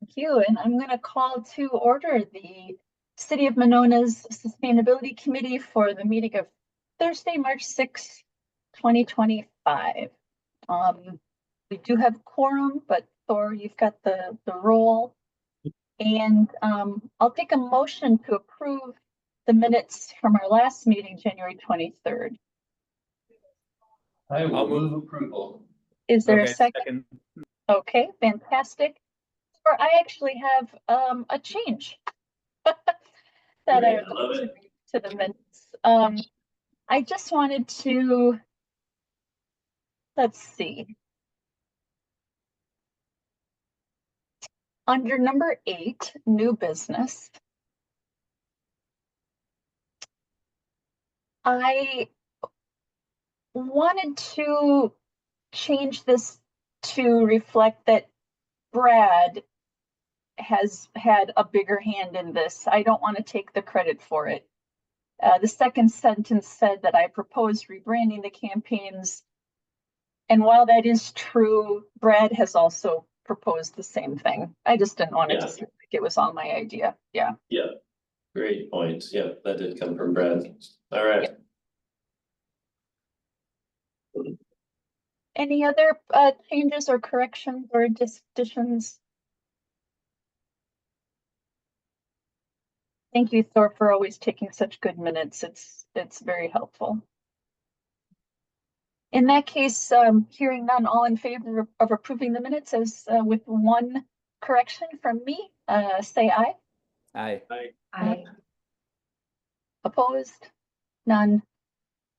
Thank you, and I'm going to call to order the City of Monona's Sustainability Committee for the meeting of Thursday, March 6, 2025. We do have quorum, but Thor, you've got the roll. And I'll take a motion to approve the minutes from our last meeting, January 23rd. I'll move approval. Is there a second? Okay, fantastic. Or I actually have a change that I would like to make to the minutes. I just wanted to, let's see. Under number 8, new business, I wanted to change this to reflect that Brad has had a bigger hand in this. I don't want to take the credit for it. The second sentence said that I proposed rebranding the campaigns. And while that is true, Brad has also proposed the same thing. I just didn't want it to seem like it was all my idea. Yeah. Yeah. Great point. Yeah, that did come from Brad. All right. Yeah. Any other changes or corrections or additions? Thank you, Thor, for always taking such good minutes. It's very helpful. In that case, hearing none, all in favor of approving the minutes as with one correction from me, say aye. Aye. Aye. Aye. Opposed? None.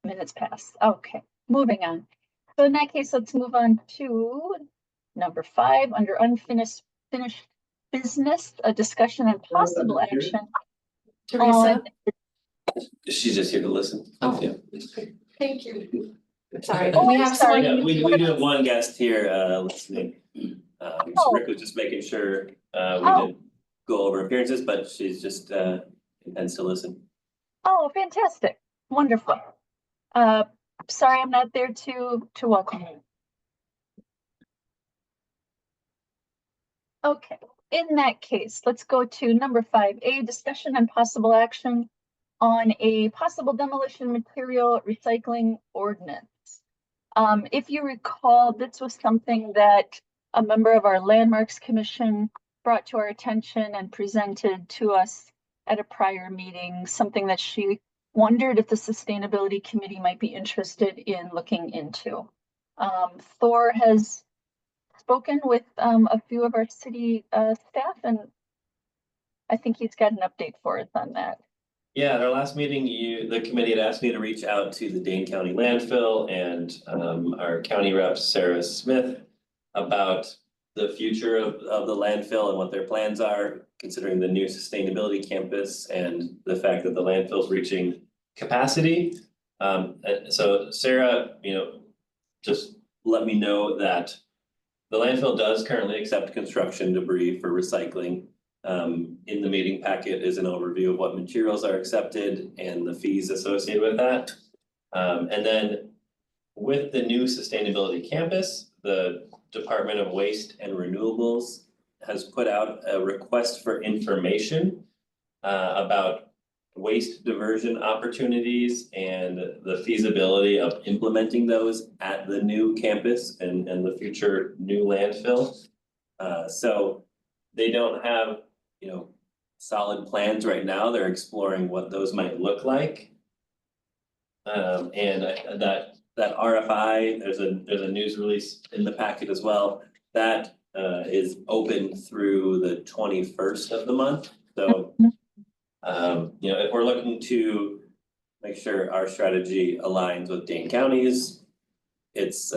Minutes pass. Okay, moving on. So in that case, let's move on to number 5 under unfinished business, a discussion and possible action. Teresa? She's just here to listen. Oh. Yeah. Thank you. Sorry, Oh, we I'm have sorry. someone. Yeah, we do have one guest here listening. So Rick was just making sure we didn't go over appearances, but she's just intends to listen. Oh, fantastic. Wonderful. Sorry, I'm not there to welcome you. Okay, in that case, let's go to number 5A, discussion and possible action on a possible demolition material recycling ordinance. If you recall, this was something that a member of our Landmarks Commission brought to our attention and presented to us at a prior meeting, something that she wondered if the Sustainability Committee might be interested in looking into. Thor has spoken with a few of our city staff, and I think he's got an update for us on that. Yeah, at our last meeting, the committee had asked me to reach out to the Dane County landfill and our county rep, Sarah Smith, about the future of the landfill and what their plans are, considering the new sustainability campus and the fact that the landfill is reaching capacity. So Sarah, just let me know that the landfill does currently accept construction debris for recycling. In the meeting packet is an overview of what materials are accepted and the fees associated with that. And then with the new sustainability campus, the Department of Waste and Renewables has put out a request for information about waste diversion opportunities and the feasibility of implementing those at the new campus and the future new landfill. So they don't have, solid plans right now. They're exploring what those might look like. And that RFI, there's a news release in the packet as well, that is open through the 21st of the month. So if we're looking to make sure our strategy aligns with Dane County's, it's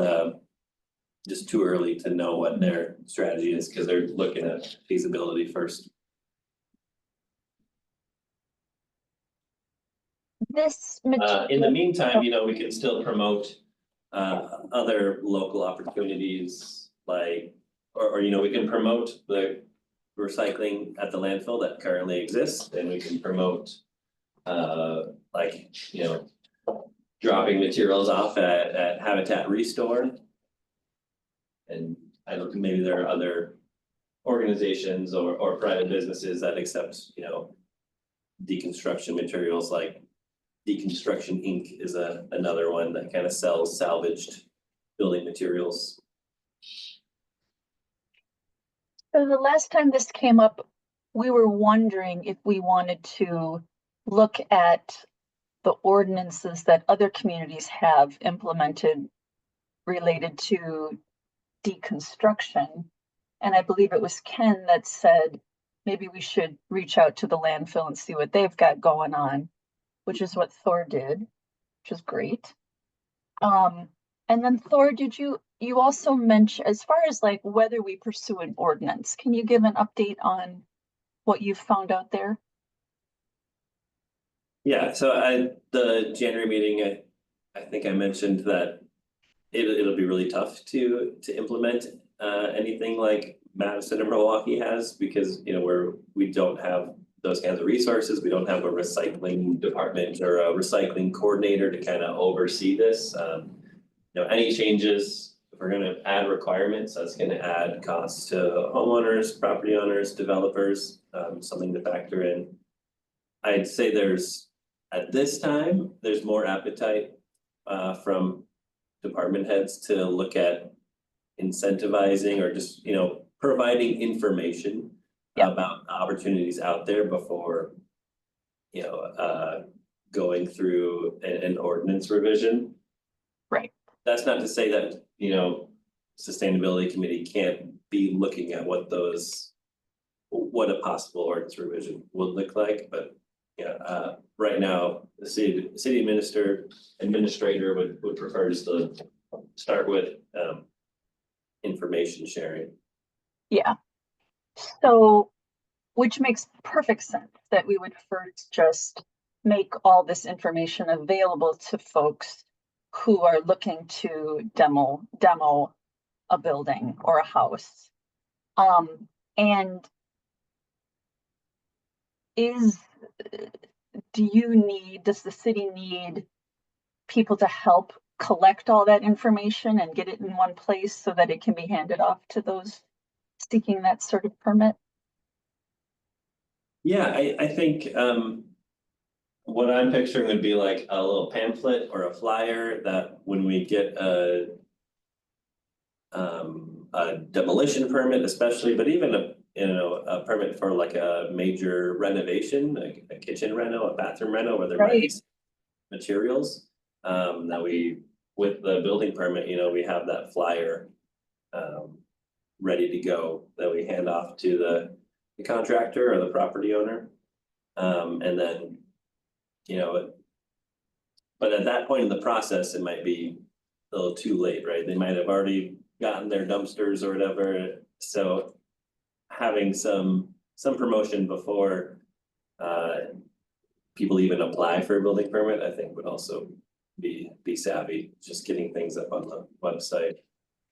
just too early to know what their strategy is because they're looking at feasibility first. In the meantime, we can still promote other local opportunities like, or we can promote the recycling at the landfill that currently exists, and we can promote dropping materials off at Habitat Restore. And I don't think maybe there are other organizations or private businesses that accept, deconstruction materials like Deconstruction Inc. is another one that kind of sells salvaged building materials. So the last time this came up, we were wondering if we wanted to look at the ordinances that other communities have implemented related to deconstruction. And I believe it was Ken that said, maybe we should reach out to the landfill and see what they've got going on, which is what Thor did, which is great. And then Thor, did you also mention, as far as like whether we pursue an ordinance, can you give an update on what you've found out there? Yeah, so the January meeting, I think I mentioned that it'll be really tough to implement anything like Madison or Milwaukee has, because we don't have those kinds of resources. We don't have a recycling department or a recycling coordinator to kind of oversee this. Any changes, if we're gonna add requirements, that's gonna add costs to homeowners, property owners, developers, something to factor in. I'd say at this time, there's more appetite from department heads to look at incentivizing or just, providing information about opportunities out there before, going through an ordinance revision. Right. That's not to say that, sustainability committee can't be looking at what a possible ordinance revision would look like, but right now, the city administrator would prefer just to start with information sharing. Yeah. So, which makes perfect sense that we would first just make all this information available to folks who are looking to demo a building or a house. And does the city need people to help collect all that information and get it in one place so that it can be handed off to those seeking that sort of permit? Yeah, I think what I'm picturing would be like a little pamphlet or a flyer that when we get a demolition permit especially, but even a permit for like a major renovation, like a kitchen reno, a bathroom reno, where there might be materials, that we, with the building permit, we have that flyer ready to go that we hand off to the contractor or the property owner. And then, but at that point in the process, it might be a little too late, right? They might have already gotten their dumpsters or whatever. So having some promotion before people even apply for a building permit, I think would also be savvy, just getting things up on the website.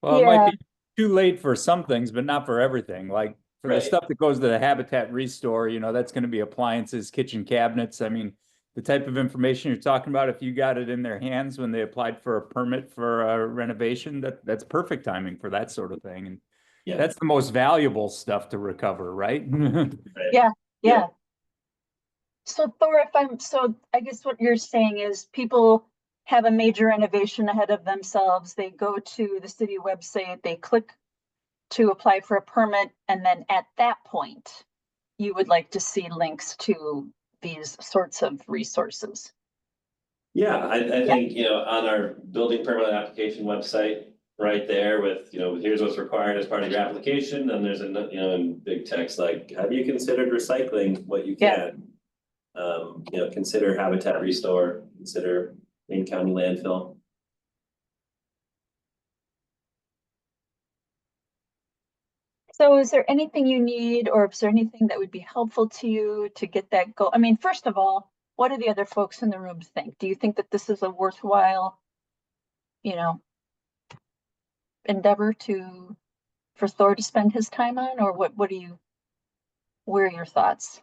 Well, it might be too late for some things, but not for everything. Like for the Right. stuff that goes to the Habitat Restore, that's going to be appliances, kitchen cabinets. I mean, the type of information you're talking about, if you got it in their hands when they applied for a permit for a renovation, that's perfect timing for that sort of thing. And Yeah. that's the most valuable stuff to recover, right? Yeah. Yeah. So Thor, I guess what you're saying is people have a major renovation ahead of themselves. They go to the city website, they click to apply for a permit, and then at that point, you would like to see links to these sorts of resources. Yeah, I think, on our building permit application website, right there with, here's what's required as part of your application, and there's in big text, like, have you considered recycling what you can? Consider Habitat Restore, consider Dane County landfill. So is there anything you need, or is there anything that would be helpful to you to get that go? I mean, first of all, what do the other folks in the room think? Do you think that this is a worthwhile, endeavor for Thor to spend his time on, or what where are your thoughts?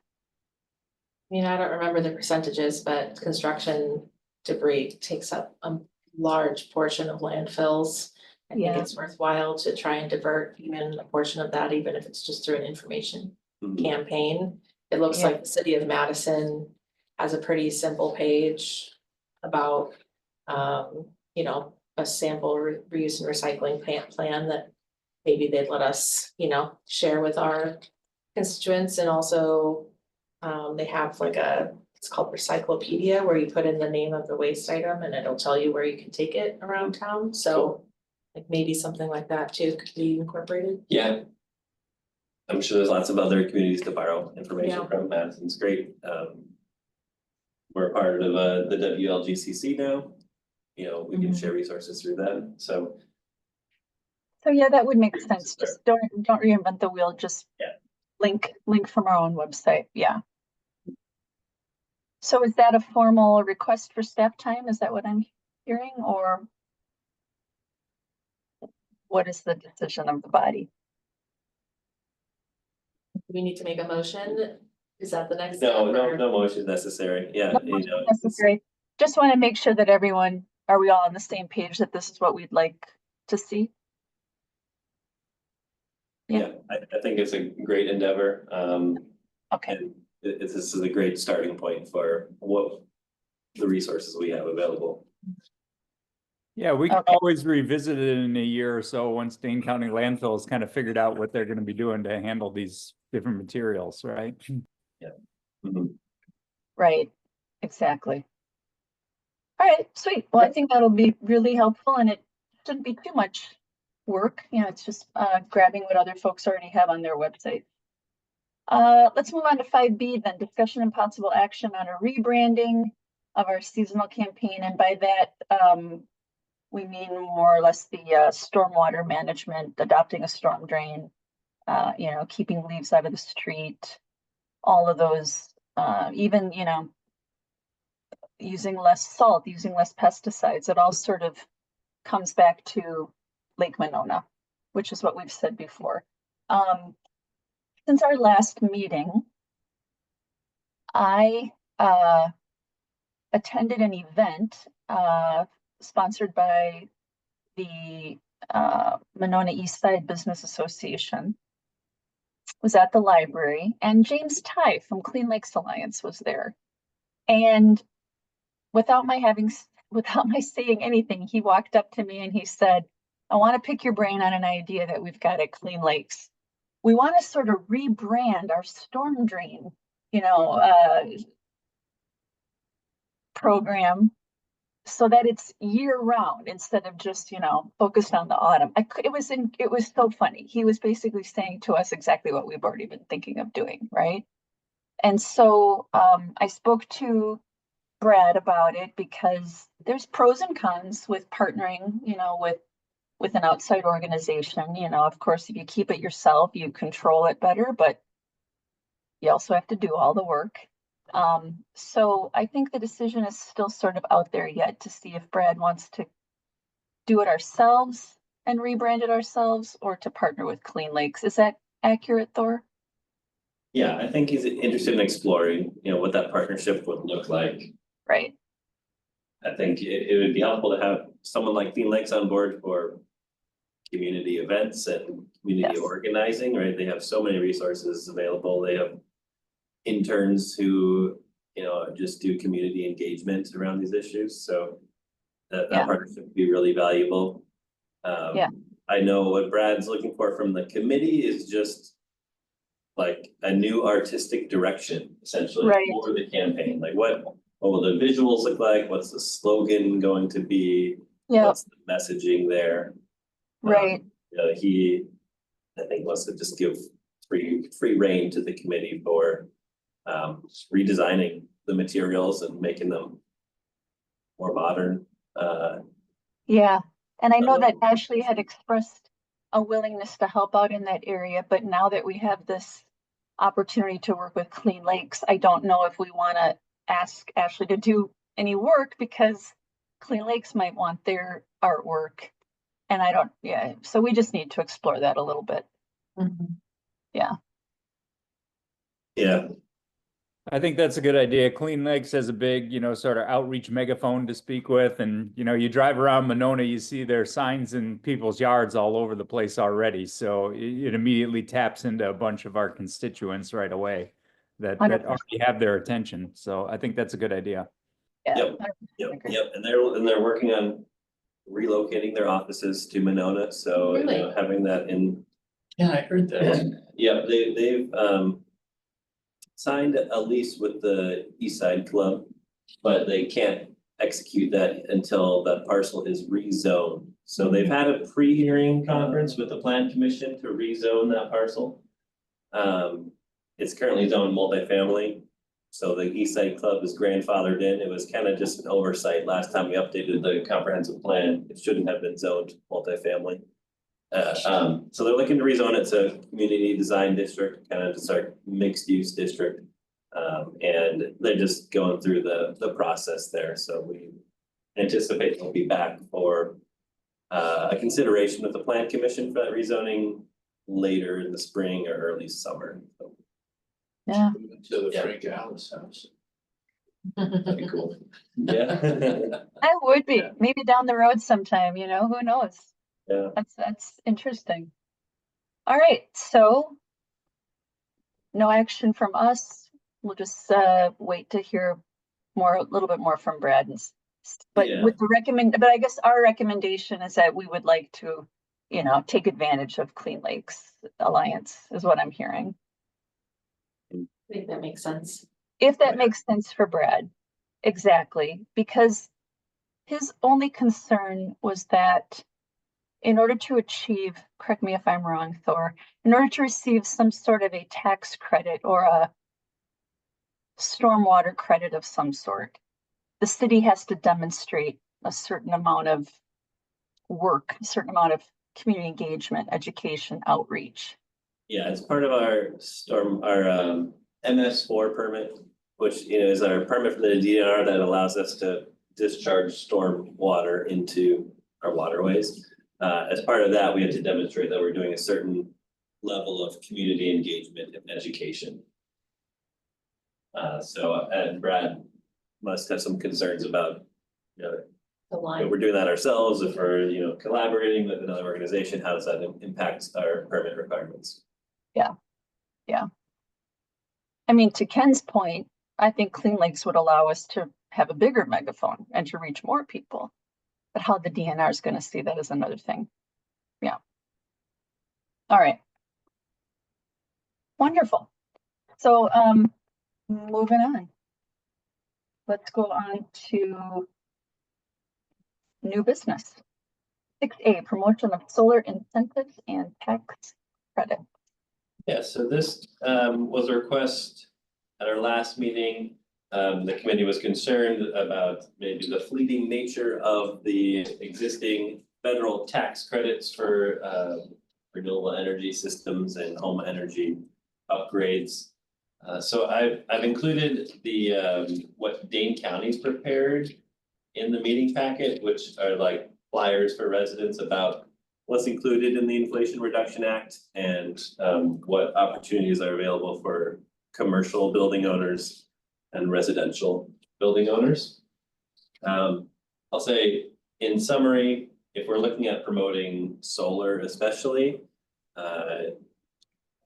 I mean, I don't remember the percentages, but construction debris takes up a large portion of landfills. I think Yeah. it's worthwhile to try and divert even a portion of that, even if it's just through an information Mhm. campaign. It looks Yeah. like the city of Madison has a pretty simple page about, you know, a sample reuse and recycling plan that maybe they'd let us, you know, share with our constituents. And also, they have like it's called Recyclopedia, where you put in the name of the waste item and it'll tell you where you can take it around town. So like maybe something like that too could be incorporated. Yeah. I'm sure there's lots of other communities to borrow information Yeah. from. Madison's great. We're part of the WLGCC now. You know, we can Mhm. share resources through them, so. So yeah, that would make Great sense. to Just don't reinvent the wheel, just Yeah. link from our own website, yeah. So is that a formal request for staff time? Is that what I'm hearing, or what is the decision of the body? Do we need to make a motion? Is that the next? No, step, or- no motion necessary, yeah, No you motion know, it's- necessary. Just want to make sure that are we all on the same page that this is what we'd like to see? yeah, I think it's a great endeavor, Okay, and this is a great starting point for what the resources we have available. Yeah, we can Okay. always revisit it in a year or so once Dane County Landfill has kind of figured out what they're gonna be doing to handle these different materials, right? Mhm. right, exactly. All right, sweet. Well, I think that'll be really helpful, and it shouldn't be too much work. You know, it's just grabbing what other folks already have on their website. Let's move on to 5B then, discussion and possible action on a rebranding of our seasonal campaign. And by that, we mean more or less the stormwater management, adopting a storm drain, you know, keeping leaves out of the street, all of those, even, you know, using less salt, using less pesticides. It all sort of comes back to Lake Monona, which is what we've said before. Since our last meeting, I attended an event sponsored by the Monona East Side Business Association. Was at the library, and James Ty from Clean Lakes Alliance was there. And without my saying anything, he walked up to me and he said, I want to pick your brain on an idea that we've got at Clean Lakes. We want to sort of rebrand our storm drain, you know, program so that it's year round instead of just, you know, focused on the autumn. It was so funny. He was basically saying to us exactly what we've already been thinking of doing, right? And so I spoke to Brad about it because there's pros and cons with partnering, you know, with an outside organization. You know, of course, if you keep it yourself, you control it better, but you also have to do all the work. So I think the decision is still sort of out there yet to see if Brad wants to do it ourselves and rebrand it ourselves or to partner with Clean Lakes. Is that accurate, Thor? Yeah, I think he's interested in exploring, you know, what that partnership would look like. Right. I think it would be helpful to have someone like Clean Lakes on board for community events and community Yes. organizing, right? They have so many resources available. They have interns who, you know, just do community engagement around these issues, so that Yeah. partnership would be really valuable. Yeah. I know what Brad's looking for from the committee is just like a new artistic direction, essentially, Right. for the campaign. Like what will the visuals look like? What's the slogan going to be? Yeah. What's the messaging there? Right. You know, he, I think, wants to just give free rein to the committee for redesigning the materials and making them more modern. Yeah. And I know that Um, Ashley had expressed a willingness to help out in that area, but now that we have this opportunity to work with Clean Lakes, I don't know if we want to ask Ashley to do any work because Clean Lakes might want their artwork. And I don't, yeah, so we just need to explore that a little bit. Mhm. Yeah, I think that's a good idea. Clean Lakes has a big, sort of outreach megaphone to speak with. And, you drive around Monona, you see their signs in people's yards all over the place already. So it immediately taps into a bunch of our constituents right away that 100%. already have their attention. So I think that's a good idea. Yeah. Yep. 100% Yep, agree. yep, and they're working on relocating their offices to Monona, so, Really? having that in. Yeah, I heard that. Yeah, they've signed a lease with the East Side Club, but they can't execute that until that parcel is rezoned. So they've had a pre-hearing conference with the plan commission to rezone that parcel. It's currently zoned multifamily, so the East Side Club is grandfathered in. It was kind of just an oversight last time we updated the comprehensive plan. It shouldn't have been zoned multifamily. So they're looking to rezone it to community design district, kind of just our mixed use district. And they're just going through the process there, so we anticipate they'll be back for a consideration with the plan commission for that rezoning later in the spring or early summer. So, Yeah, To the Yeah. Frank Alice house. That'd be cool. yeah. I would be, Yeah. maybe down the road sometime, who knows? Yeah, That's interesting. All right, so no action from us. We'll just wait to hear a little bit more from Brad. But Yeah. with but I guess our recommendation is that we would like to, take advantage of Clean Lakes Alliance is what I'm hearing. I think that makes sense. If that Yeah. makes sense for Brad, exactly, because his only concern was that in order to achieve, correct me if I'm wrong, Thor, in order to receive some sort of a tax credit or a stormwater credit of some sort, the city has to demonstrate a certain amount of work, a certain amount of community engagement, education, outreach. yeah, it's part of our MS4 permit, which, is our permit from the DNR that allows us to discharge storm water into our waterways. As part of that, we have to demonstrate that we're doing a certain level of community engagement and education. And Brad must have some concerns about, The if line, we're doing that ourselves, if we're, collaborating with another organization, how does that impact our permit requirements? I mean, to Ken's point, I think Clean Lakes would allow us to have a bigger megaphone and to reach more people. But how the DNR is going to see that is another thing. Yeah. All right. Wonderful. So, moving on. Let's go on to new business. 6A, promotion of solar incentives and tax credit. Yeah, so this was a request at our last meeting. The committee was concerned about maybe the fleeting nature of the existing federal tax credits for renewable energy systems and home energy upgrades. So I've included the what Dane County's prepared in the meeting packet, which are like flyers for residents about what's included in the Inflation Reduction Act and what opportunities are available for commercial building owners and residential building owners. I'll say in summary, if we're looking at promoting solar especially,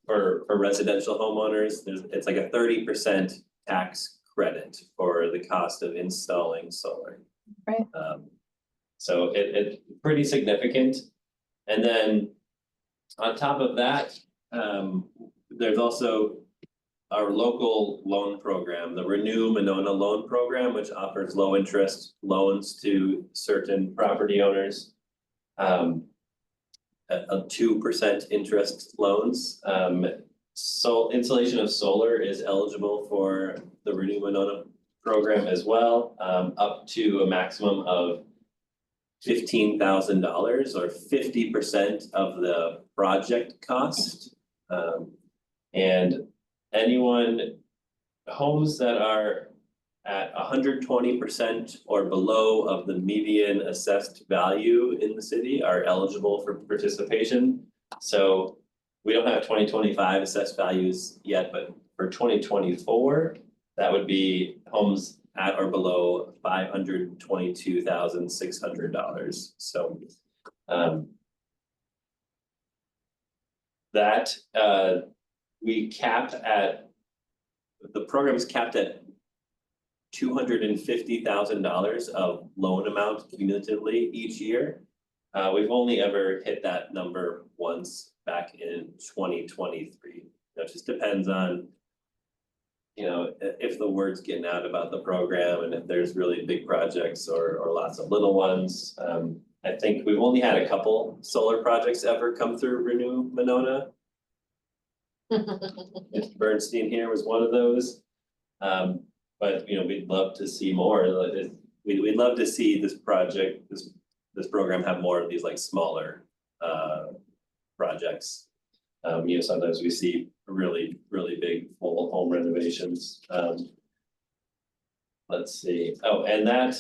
for residential homeowners, it's like a 30% tax credit for the cost of installing solar. Right. So it's pretty significant. And then on top of that, there's also our local loan program, the Renew Monona Loan Program, which offers low interest loans to certain property owners. Of 2% interest loans. So installation of solar is eligible for the Renew Monona program as well, up to a maximum of $15,000 or 50% of the project cost. And homes that are at 120% or below of the median assessed value in the city are eligible for participation. So we don't have 2025 assessed values yet, but for 2024, that would be homes at or below $522,600. So, that, we capped at, the program is capped at $250,000 of loan amount cumulatively each year. We've only ever hit that number once back in 2023. It just depends on, if the word's getting out about the program and if there's really big projects or lots of little ones. I think we've only had a couple solar projects ever come through Renew Monona. Mr. Bernstein here was one of those. But we'd love to see more. We'd love to see this project, this program have more of these like smaller projects. Sometimes we see really, really big full home renovations. Let's see. Oh, and that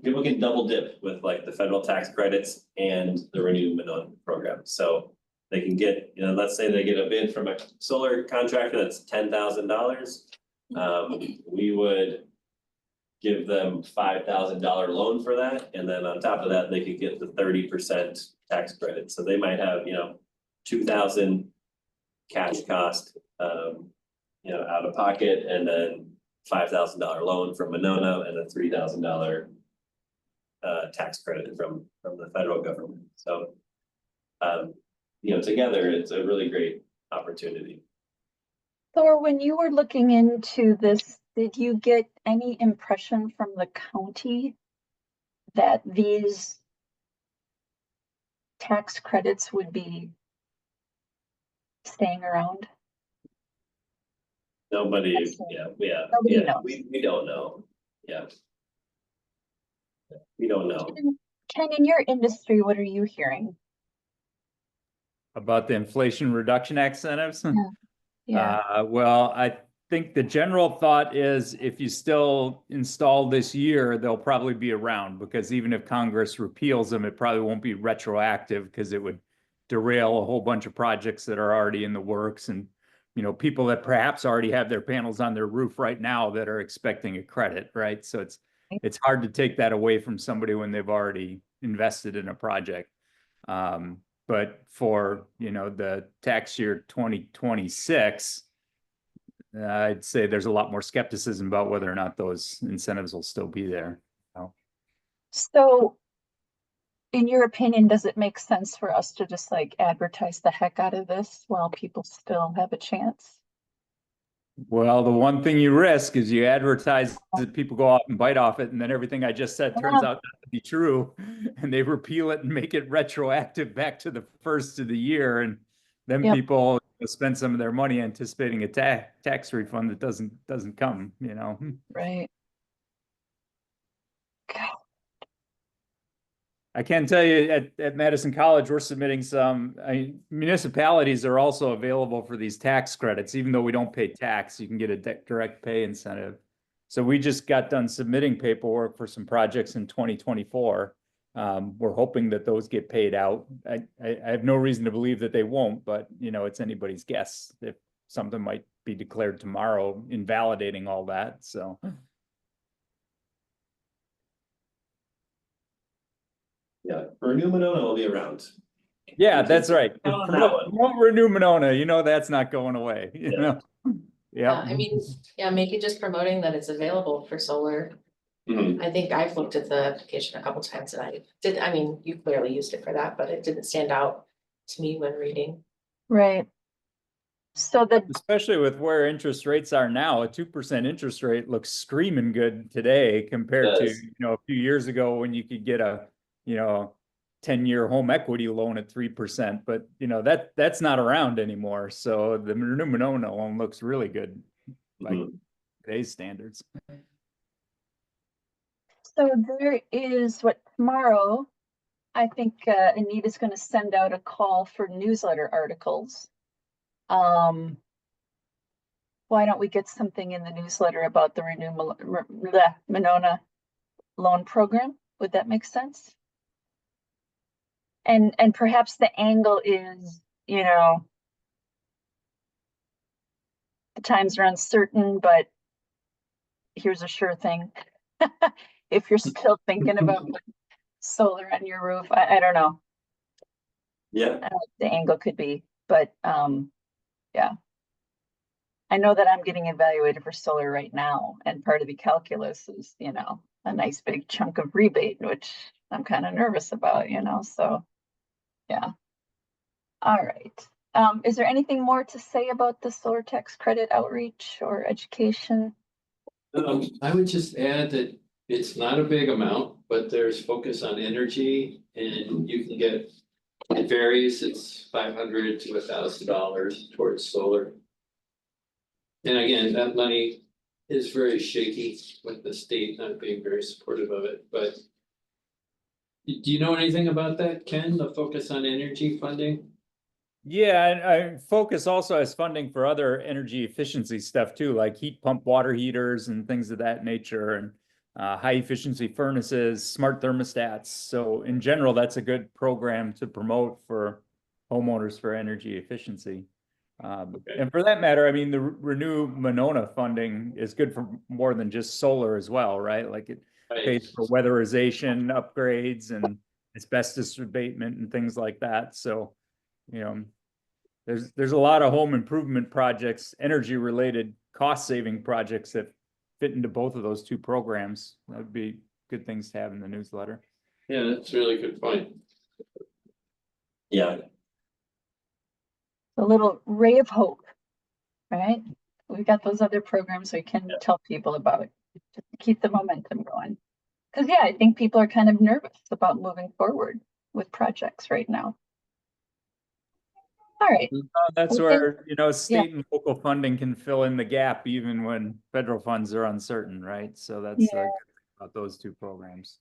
people can double dip with like the federal tax credits and the Renew Monona program. So they can get, let's say they get a bid from a solar contractor that's $10,000. We would give them $5,000 loan for that, and then on top of that, they could get the 30% tax credit. So they might have, $2,000 cash cost, out of pocket, and then $5,000 loan from Monona and a $3,000 tax credit from the federal government. So, together, it's a really great opportunity. Thor, when you were looking into this, did you get any impression from the county that these tax credits would be staying around? Nobody, Nobody knows. we don't know. Yeah. We don't know. Ken, in your industry, what are you hearing? About the Inflation Reduction Act incentives? Yeah, Well, I think the general thought is if you still install this year, they'll probably be around, because even if Congress repeals them, it probably won't be retroactive, because it would derail a whole bunch of projects that are already in the works, and people that perhaps already have their panels on their roof right now that are expecting a credit, right? So it's hard to take that away from somebody when they've already invested in a project. But for, the tax year 2026, I'd say there's a lot more skepticism about whether or not those incentives will still be there. so in your opinion, does it make sense for us to just like advertise the heck out of this while people still have a chance? Well, the one thing you risk is you advertise that people go off and bite off it, and then everything I just said turns out not to be true, and they repeal it and make it retroactive back to the first of the year, and then Yep. people spend some of their money anticipating a tax refund that doesn't come, Right. God. I can tell you at Madison College, we're submitting some, municipalities are also available for these tax credits. Even though we don't pay tax, you can get a direct pay incentive. So we just got done submitting paperwork for some projects in 2024. We're hoping that those get paid out. I have no reason to believe that they won't, but it's anybody's guess if something might be declared tomorrow invalidating all that, so. Yeah, Renew Monona will be around. Yeah, that's right. Count on that one. Promote Renew Monona, that's not going away, Yeah. Yeah. I mean, make it just promoting that it's available for solar. Mhm. I think I've looked at the application a couple times and you clearly used it for that, but it didn't stand out to me when reading. Right. So Especially with where interest rates are now, a 2% interest rate looks screaming good today compared to, Does. a few years ago when you could get a, 10-year home equity loan at 3%, but that's not around anymore. So the Renew Monona loan looks really good, like today's standards. So there is tomorrow, I think Anita's going to send out a call for newsletter articles. Why don't we get something in the newsletter about the Renew Monona loan program? Would that make sense? And perhaps the angle is, the times are uncertain, but here's a sure thing. If you're still thinking about putting solar on your roof, I don't know. Yeah, The angle could be, but yeah. I know that I'm getting evaluated for solar right now, and part of the calculus is, a nice big chunk of rebate, which I'm kind of nervous about, so yeah. All right. Is there anything more to say about the solar tax credit outreach or education? I would just add that it's not a big amount, but there's focus on energy and you can get, it varies, it's $500 to $1,000 towards solar. And again, that money is very shaky with the state not being very supportive of it, but do you know anything about that, Ken, the focus on energy funding? Yeah, and I Focus also has funding for other energy efficiency stuff too, like heat pump water heaters and things of that nature, and high efficiency furnaces, smart thermostats. So in general, that's a good program to promote for homeowners for energy efficiency. Okay. And for that matter, I mean, the Renew Monona funding is good for more than just solar as well, right? Like it pays for weatherization upgrades and asbestos abatement and things like that. So, there's a lot of home improvement projects, energy related cost saving projects that fit into both of those two programs. That would be good things to have in the newsletter. Yeah, that's a really good point. yeah, A little ray of hope, right? We've got those other programs we can tell people about just to keep the momentum going. Because yeah, I think people are kind of nervous about moving forward with projects right now. All right. That's Okay. where, state and local funding can fill in the gap even when federal funds are uncertain, right? So that's Yeah. good about those two programs.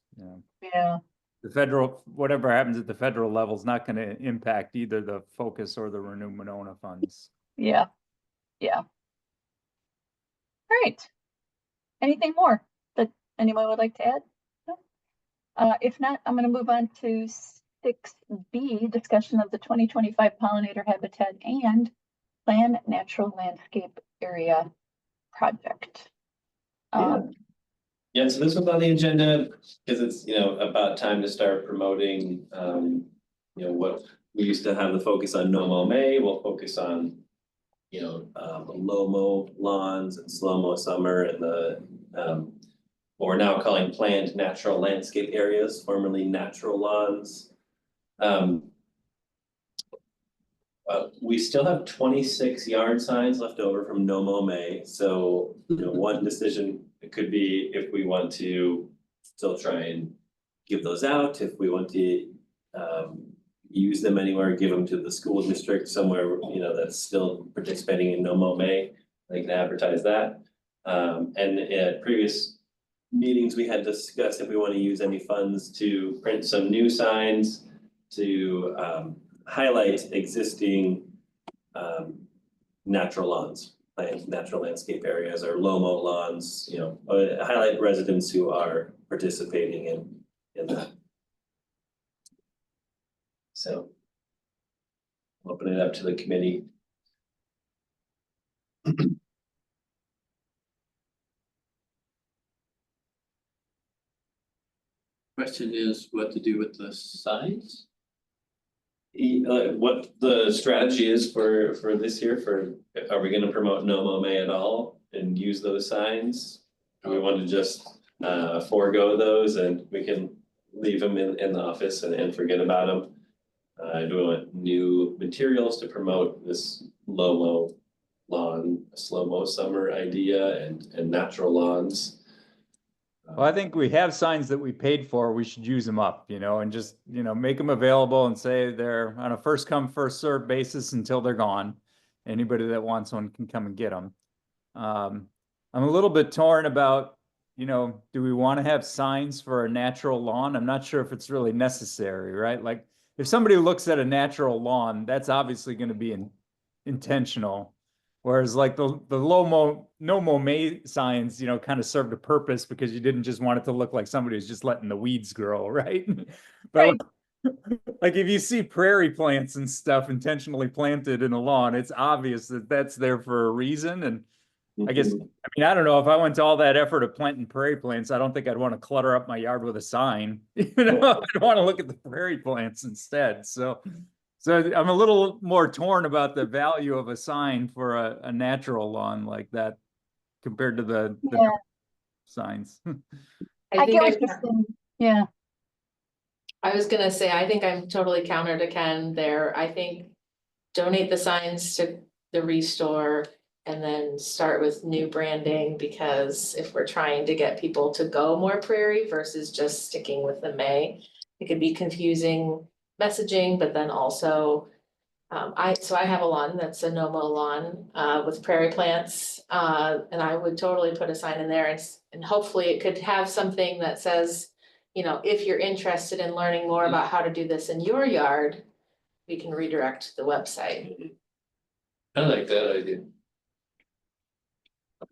Yeah. The federal, whatever happens at the federal level is not going to impact either the Focus or the Renew Monona funds. Yeah. Yeah. All right. Anything more that anyone would like to add? No? If not, I'm going to move on to 6B, discussion of the 2025 pollinator habitat and plan natural landscape area project. Yeah, so this was on the agenda because it's, about time to start promoting, what we used to have the focus on no mow May, we'll focus on, low mow lawns and slow mow summer and the, what we're now calling planned natural landscape areas, formerly natural lawns. We still have 26 yard signs left over from No Mow May, so one decision it could be if we want to still try and give those out, if we want to use them anywhere, give them to the school district somewhere, that's still participating in No Mow May, they can advertise that. And at previous meetings, we had discussed if we want to use any funds to print some new signs to highlight existing natural lawns, natural landscape areas or low mow lawns, highlight residents who are participating in that. So I'll open it up to the committee. Question is what to do with the signs? What the strategy is for this year are we gonna promote No Mow May at all and use those signs? Do we want to just forego those and we can leave them in the office and forget about them? Do we want new materials to promote this low mow lawn, slow mow summer idea and natural lawns? Well, I think we have signs that we paid for, we should use them up, and just, make them available and say they're on a first come, first served basis until they're gone. Anybody that wants one can come and get them. I'm a little bit torn about, do we want to have signs for a natural lawn? I'm not sure if it's really necessary, right? Like if somebody looks at a natural lawn, that's obviously going to be intentional. Whereas like the low mow, no mow May signs, kind of served a purpose because you didn't just want it to look like somebody who's just letting the weeds grow, right? But like if you see prairie plants and stuff intentionally planted in a lawn, it's obvious that that's there for a reason. And I guess, I mean, I don't know, if I went to all that effort of planting prairie plants, I don't think I'd want to clutter up my yard with a sign. You know, I'd want to look at the prairie plants instead, so. So I'm a little more torn about the value of a sign for a natural lawn like that compared to the Yeah, signs. I think get what you're saying. Yeah, I was gonna say, I think I'm totally counter to Ken there. I think donate the signs to the Restore and then start with new branding, because if we're trying to get people to go more prairie versus just sticking with the May, it could be confusing messaging, but then also so I have a lawn that's a no-mow lawn with prairie plants, and I would totally put a sign in there and hopefully it could have something that says, you know, if you're interested in learning more about how to do this in your yard, we can redirect to the website. I like that idea.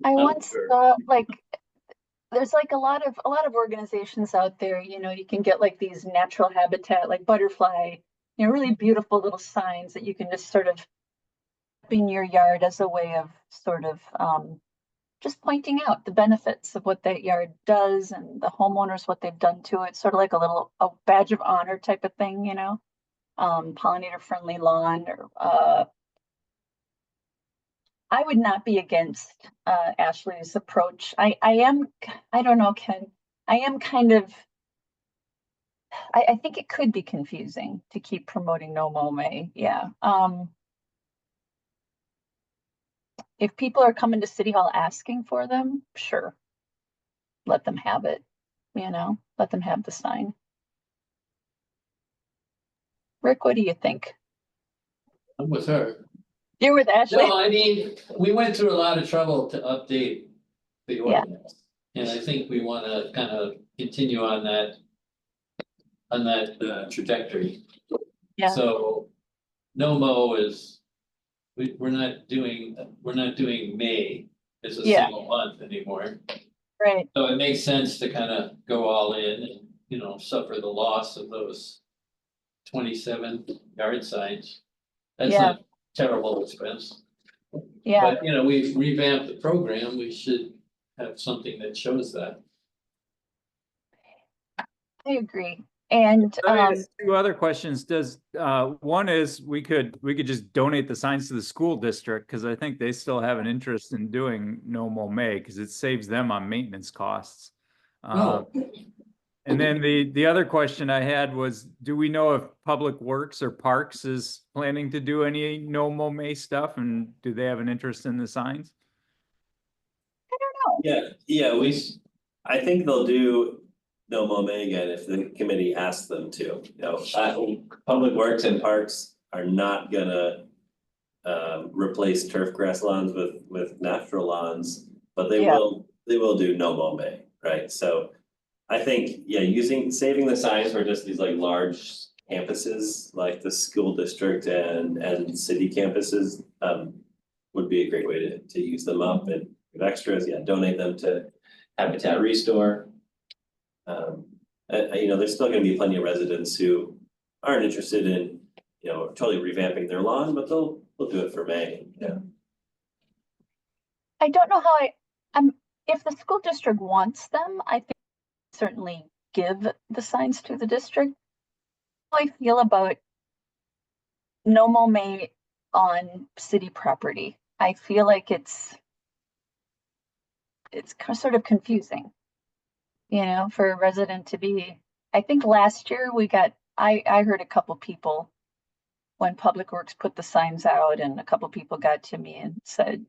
I I'm once sure. saw like, there's like a lot of organizations out there, you know, you can get like these natural habitat, like butterfly, you know, really beautiful little signs that you can just sort of in your yard as a way of sort of just pointing out the benefits of what that yard does and the homeowners, what they've done to it, sort of like a badge of honor type of thing, you know, pollinator friendly lawn or I would not be against Ashley's approach. I don't know, Ken. I am kind of I think it could be confusing to keep promoting No Mow May. Yeah. If people are coming to City Hall asking for them, sure. Let them have it, you know, let them have the sign. Rick, what do you think? I'm with her. You're with Ashley? No, I mean, we went through a lot of trouble to update the Yeah. ordinance. And I think we wanna kind of continue on that. On that trajectory. Yeah. So, no mow is, we're not doing May as a Yeah. single month anymore. Right. So it makes sense to kind of go all in and, you know, suffer the loss of those 27 yard signs. That's Yeah. not terrible expense. Yeah, But, you know, we've revamped the program, we should have something that shows that. I agree. And Let me ask two other questions. Does, one is we could just donate the signs to the school district, because I think they still have an interest in doing No Mow May, because it saves them on maintenance costs. Oh. And then the other question I had was, do we know if Public Works or Parks is planning to do any No Mow May stuff, and do they have an interest in the signs? Yeah, I think they'll do No Mow May again if the committee asks them to, you know, Public Works and Parks are not gonna. Replace turf grass lawns with natural lawns, but they Yeah. will do No Mow May, right? So. I think, yeah, saving the signs for just these like large campuses, like the school district and city campuses. Would be a great way to use them up and give extras, yeah, donate them to Habitat Restore. You know, there's still gonna be plenty of residents who aren't interested in, you know, totally revamping their lawn, but they'll do it for May, yeah. I don't know how if the school district wants them, I think certainly give the signs to the district. How I feel about No Mow May on city property. I feel like it's sort of confusing, you know, for a resident to be. I think last year I heard a couple people when Public Works put the signs out, and a couple people got to me and said,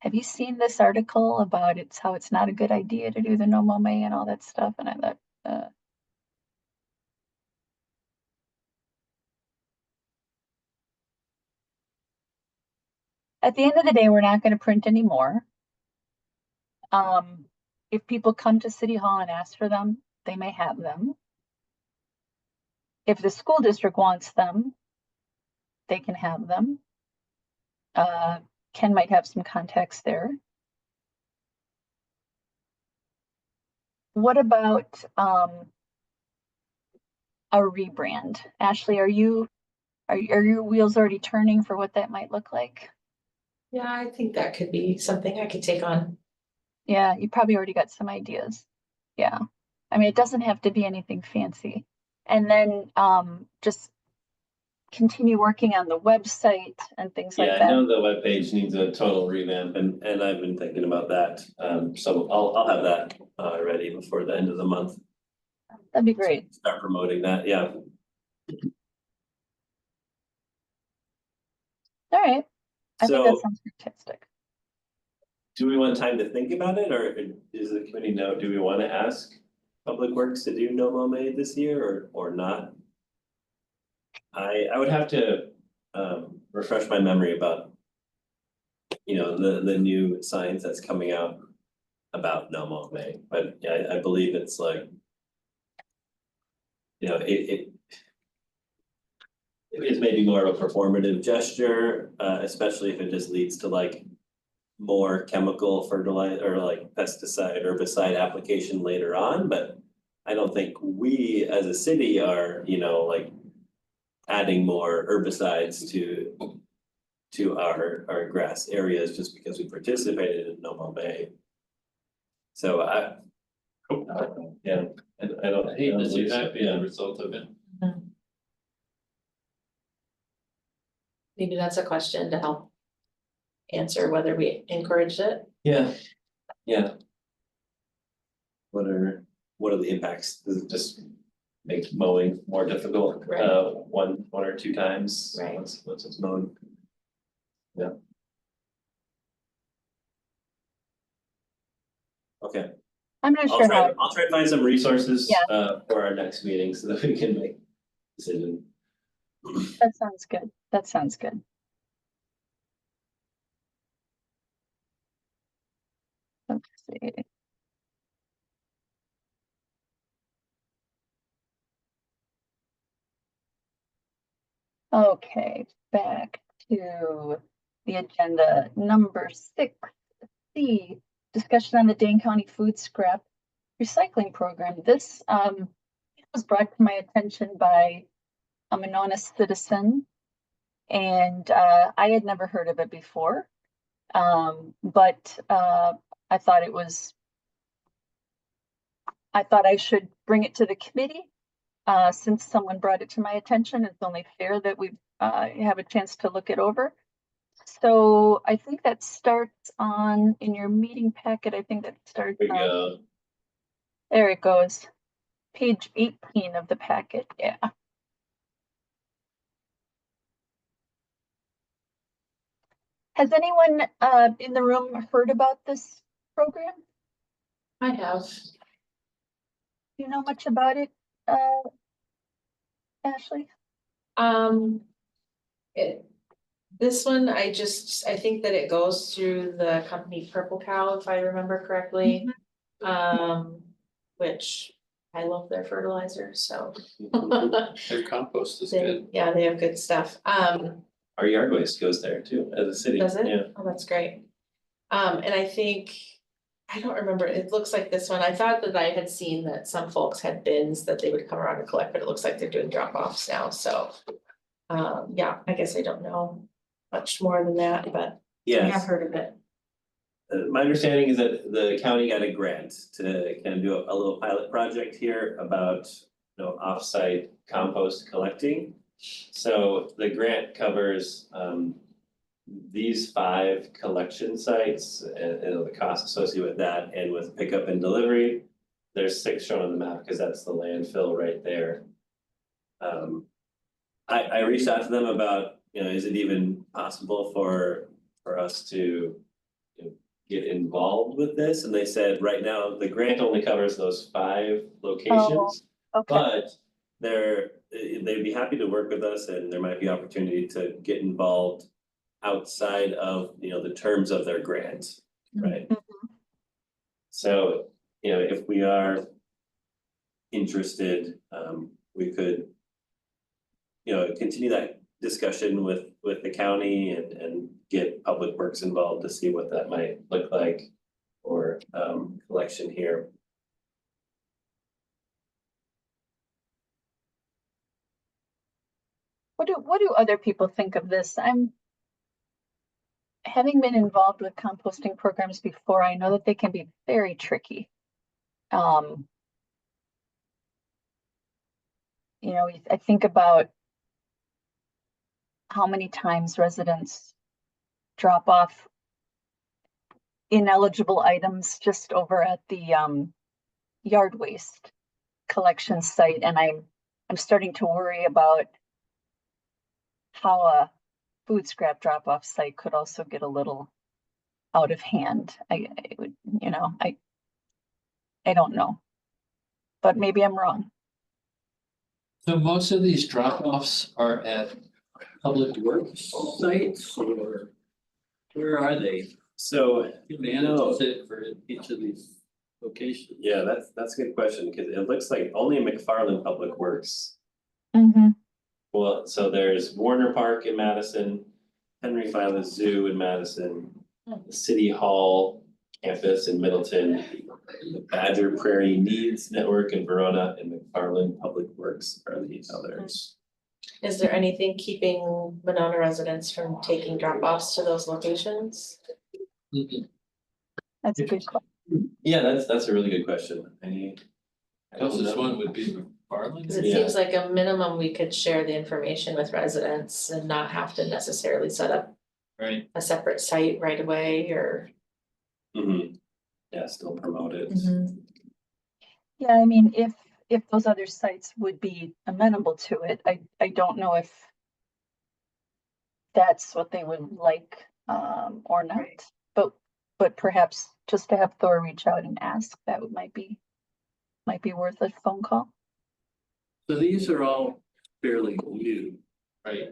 have you seen this article about how it's not a good idea to do the No Mow May and all that stuff? And I thought, at the end of the day, we're not going to print anymore. If people come to City Hall and ask for them, they may have them. If the school district wants them, they can have them. Ken might have some context there. What about a rebrand? Ashley, are your wheels already turning for what that might look like? Yeah, I think that could be something I could take on. Yeah, you probably already got some ideas. Yeah. I mean, it doesn't have to be anything fancy. And then just continue working on the website and things like Yeah, I that. know the webpage needs a total revamp and I've been thinking about that. So I'll have that ready before the end of the month. That'd be great. Start promoting that, yeah. All right. I think that So sounds fantastic. do we want time to think about it, or is the committee know, do we want to ask Public Works to do no mow May this year or not? I would have to refresh my memory about, you know, the new science that's coming out about no mow May, but yeah, I believe it's like, you know, it is maybe more of a performative gesture, especially if it just leads to like more chemical fertilizer or like pesticide, herbicide application later on, but I don't think we as a city are, you know, like adding more herbicides to our grass areas just because we participated in No Mow Bay. So yeah, I don't. Hey, is you believe so, happy as a result of it? Maybe that's a question to help answer whether we encouraged it. Yeah, yeah. What are the impacts? Does it just make mowing more difficult, Right. one or two times? Right. Once it's mowed? Yeah. Okay, I'm not I'll sure how. try to find some resources, Yeah. for our next meeting so that we can make a decision. That sounds good. That sounds good. Let's see. Okay, back to the agenda. Number 6C, discussion on the Dane County Food Scrap Recycling Program. This was brought to my attention by a Monona citizen, and I had never heard of it before. But I thought I should bring it to the committee. Since someone brought it to my attention, it's only fair that we have a chance to look it over. So I think that starts in your meeting packet, I think that starts We on, go, there it goes. Page 18 of the packet, yeah. Has anyone in the room heard about this program? I have. Do you know much about it, Ashley? This one, I think that it goes through the company Purple Cow, if I remember correctly. Which I love their fertilizer, so. Their compost is good. Yeah, they have good stuff. our yard waste goes there too, as a city. Does it? Yeah. Oh, that's great. And I think, I don't remember, it looks like this one, I thought that I had seen that some folks had bins that they would come around and collect, but it looks like they're doing drop-offs now, so. Yeah, I guess I don't know much more than that, but I Yes. have heard of it. My understanding is that the county got a grant to kind of do a little pilot project here about, you know, offsite compost collecting. So the grant covers these 5 collection sites and the cost associated with that and with pickup and delivery. There's 6 shown on the map because that's the landfill right there. I reached out to them about, you know, is it even possible for us to, you know, get involved with this? And they said, right now, the grant only covers those 5 locations. Okay, But they'd be happy to work with us and there might be opportunity to get involved outside of, you know, the terms of their grant, right? So, you know, if we are interested, we could, you know, continue that discussion with the county and get Public Works involved to see what that might look like for collection here. what do other people think of this? having been involved with composting programs before, I know that they can be very tricky. You know, I think about how many times residents drop off ineligible items just over at the yard waste collection site, and I'm starting to worry about how a food scrap drop-off site could also get a little out of hand. I would, you know, I don't know, but maybe I'm wrong. So most of these drop-offs are at public works sites or where are they? So, Who manages it for each of these locations? yeah, that's a good question, because it looks like only McFarland Public Works. Mm-hmm. Well, so there's Warner Park in Madison, Henry Violet Zoo in Madison, the City Hall campus in Middleton, the Badger Prairie Needs Network in Verona, and McFarland Public Works are the others. Is there anything keeping Monona residents from taking drop-offs to those locations? Mhm. That's a good question. Yeah, that's a really good question. I don't Closest know. one would be McFarland. Cause it Yeah. seems like a minimum we could share the information with residents and not have to necessarily set up Right, a separate site right away or. Mhm. Yeah, still promote it. Yeah, I mean, if those other sites would be amenable to it, I don't know if that's what they would like, or not. But perhaps just to have Thor reach out and ask, that might be worth a phone call. so these are all fairly new, right?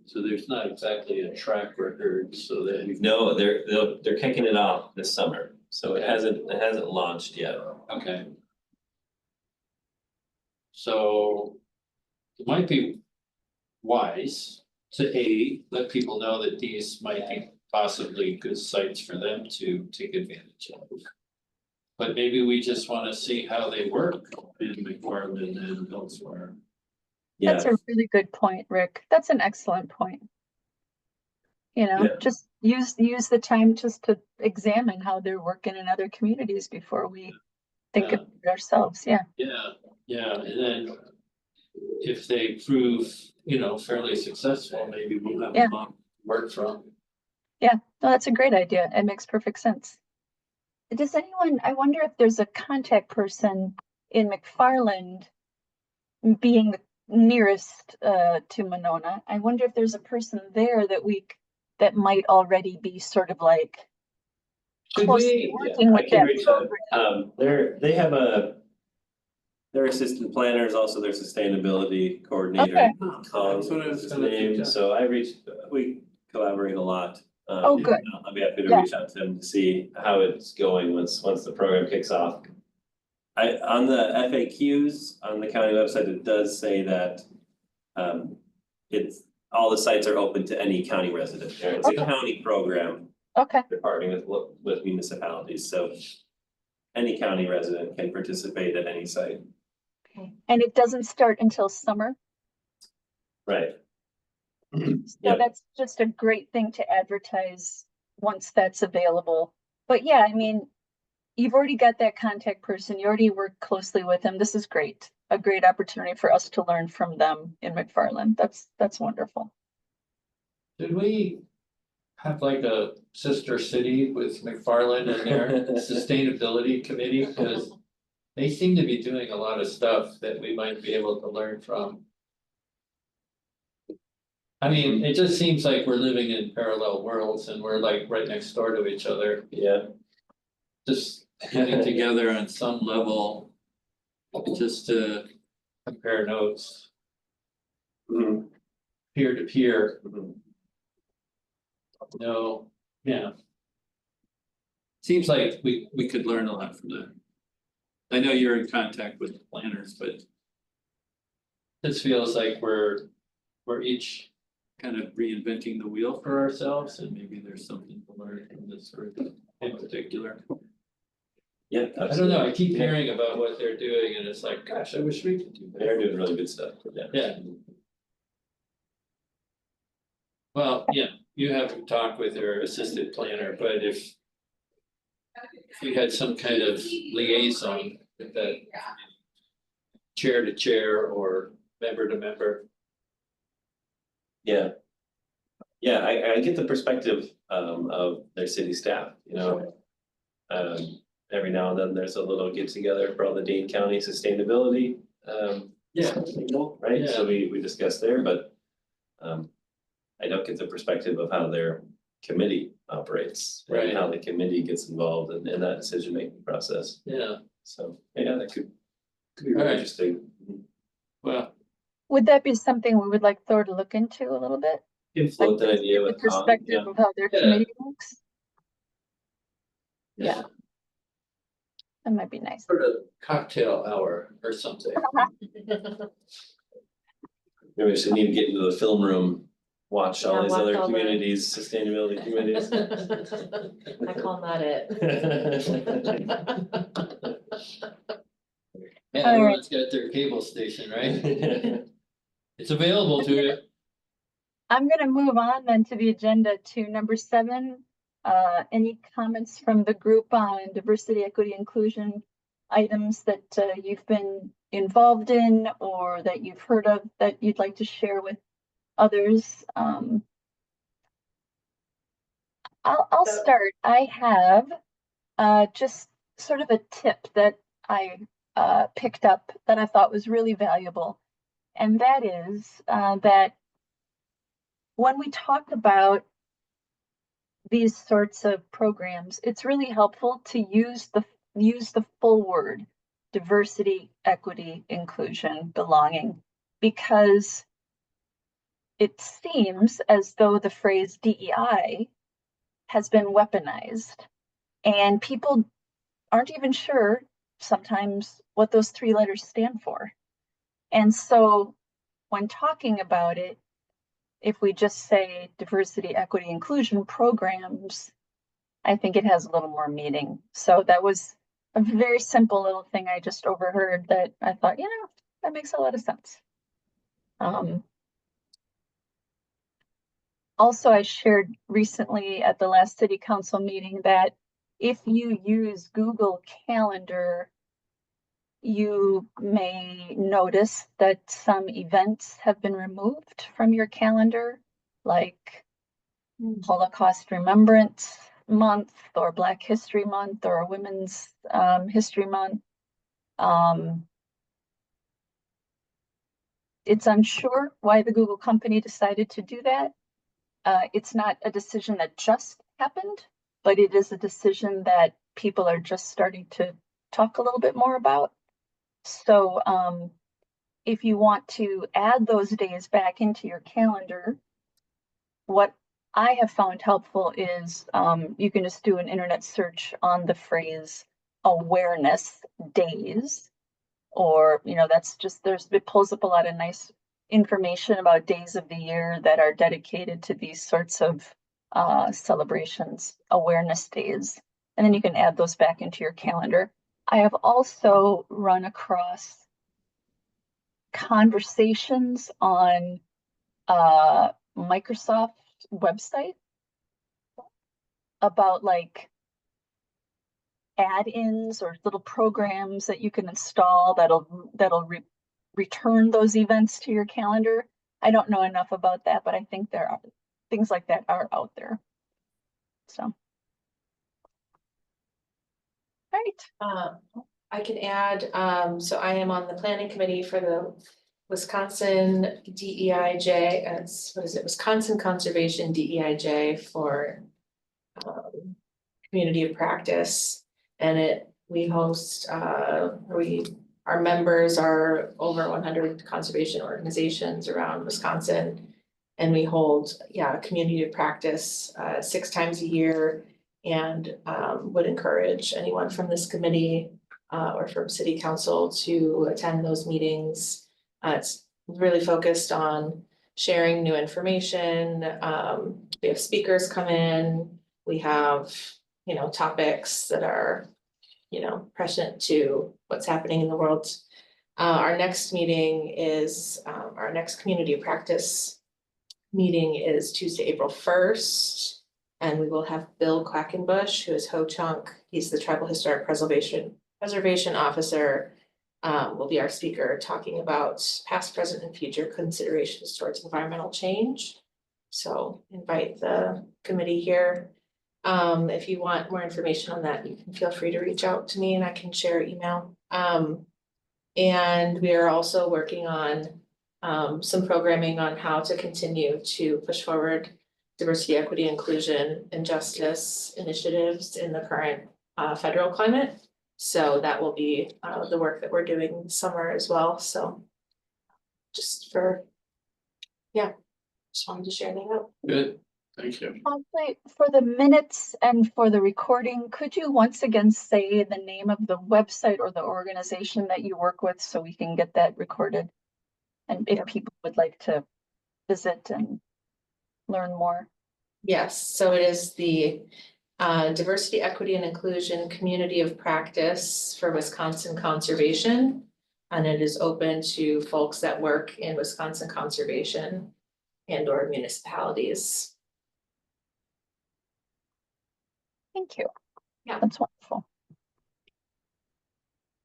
So there's not exactly a track record, so that you No, they're kicking it off this summer, so it hasn't launched yet. okay. So it might be wise to let people know that these might be possibly good sites for them to take advantage of. But maybe we just wanna see how they work in McFarland and elsewhere. That's Yeah, a really good point, Rick. That's an excellent point. You know, Yeah. just use the time just to examine how they're working in other communities before we think Yeah. of it ourselves. Yeah, Yeah, and then if they prove, fairly successful, maybe we'll have Yeah. a lot to work from. no, that's a great idea. It makes perfect sense. Does anyone, I wonder if there's a contact person in McFarland, being the nearest to Monona. I wonder if there's a person there that might already be sort of like Could closely we- working I with can that reach out. program. They have their assistant planner is also their sustainability coordinator. Okay. Colin That's what I was is his gonna name, suggest. so we collaborate a lot. Oh, good. I'll be happy to Yeah. reach out to him to see how it's going once the program kicks off. On the FAQs on the county website, it does say that it's, all the sites are open to any county resident. It's a Okay. county program. Okay, They're partnering with municipalities, so any county resident can participate at any site. and it doesn't start until summer, Right. so Yeah. that's just a great thing to advertise once that's available. But yeah, I mean, you've already got that contact person, you already work closely with them. This is great. A great opportunity for us to learn from them in McFarland. That's wonderful. Did we have like a sister city with McFarland and their sustainability committee? Because they seem to be doing a lot of stuff that we might be able to learn from. I mean, it just seems like we're living in parallel worlds and we're like right next door to each other, Yeah, just getting together on some level. Just to compare notes, Mhm, peer to peer, mhm. no, yeah. Seems like we could learn a lot from that. I know you're in contact with planners, but. This feels like we're each kind of reinventing the wheel for ourselves and maybe there's something to learn from this group in particular. Yeah, I don't know, I keep hearing about what they're doing and it's like, gosh, I wish we could do that. They're doing really good stuff, yeah. Yeah. Well, yeah, you haven't talked with your assistant planner, but if you had some kind of liaison with that chair to chair or member to member. Yeah. Yeah, I get the perspective of their city staff, you know. Every now and then there's a little get together for all the Dane County sustainability people, right? So we discussed there, but I don't get the perspective of how their committee operates. Right. And how the committee gets involved in that decision-making process. Yeah, So, yeah, that could be All really right. interesting. well, Would that be something we would like Thor to look into a little bit? Can float that Like, idea the with Tom, perspective yeah. of how their Yeah. committee works? yeah, That might be nice. sort of cocktail hour or something. Maybe we should need to get into the film room, watch all Yeah, these watch other all the- communities, sustainability committees. I call that it. Yeah, All right. everyone's got their cable station, right? It's available to you. I'm gonna move on then to the agenda to number 7. Any comments from the group on diversity, equity, inclusion items that you've been involved in or that you've heard of that you'd like to share with others? I'll So- start. I have just sort of a tip that I picked up that I thought was really valuable. And that is that when we talk about these sorts of programs, it's really helpful to use the full word: diversity, equity, inclusion, belonging, because it seems as though the phrase DEI has been weaponized, and people aren't even sure sometimes what those 3 letters stand for. And so when talking about it, if we just say diversity, equity, inclusion programs, I think it has a little more meaning. So that was a very simple little thing I just overheard that I thought, that makes a lot of sense. Also, I shared recently at the last city council meeting that if you use Google Calendar, you may notice that some events have been removed from your calendar, like Holocaust Remembrance Month or Black History Month or Women's History Month. It's unsure why the Google company decided to do that. It's not a decision that just happened, but it is a decision that people are just starting to talk a little bit more about. So if you want to add those days back into your calendar, what I have found helpful is you can just do an internet search on the phrase awareness days, or it pulls up a lot of nice information about days of the year that are dedicated to these sorts of celebrations, awareness days, and then you can add those back into your calendar. I have also run across conversations on Microsoft website about like add-ins or little programs that you can install that'll return those events to your calendar. I don't know enough about that, but I think there are things like that are out there. So. All right. I can add, so I am on the planning committee for the Wisconsin DEIJ, Wisconsin Conservation DEIJ for community of practice. And we host, our members are over 100 conservation organizations around Wisconsin. And we hold, community of practice 6 times a year, and would encourage anyone from this committee or from city council to attend those meetings. It's really focused on sharing new information. We have speakers come in. We have, topics that are, prescient to what's happening in the world. Our next meeting is our next community of practice meeting is Tuesday, April 1st. And we will have Bill Quackenbush, who is Ho-Chunk. He's the Tribal Historic Preservation Officer. Will be our speaker talking about past, present, and future considerations towards environmental change. So invite the committee here. If you want more information on that, you can feel free to reach out to me and I can share email. And we are also working on some programming on how to continue to push forward diversity, equity, inclusion, and justice initiatives in the current federal climate. So that will be the work that we're doing this summer as well. So just wanted to share that out. Good, thank you. Actually, for the minutes and for the recording, could you once again say the name of the website or the organization that you work with so we can get that recorded? And if people would like to visit and learn more. Yes, so it is the Diversity, Equity, and Inclusion Community of Practice for Wisconsin Conservation. And it is open to folks that work in Wisconsin conservation and or municipalities. Thank you. Yeah. That's wonderful.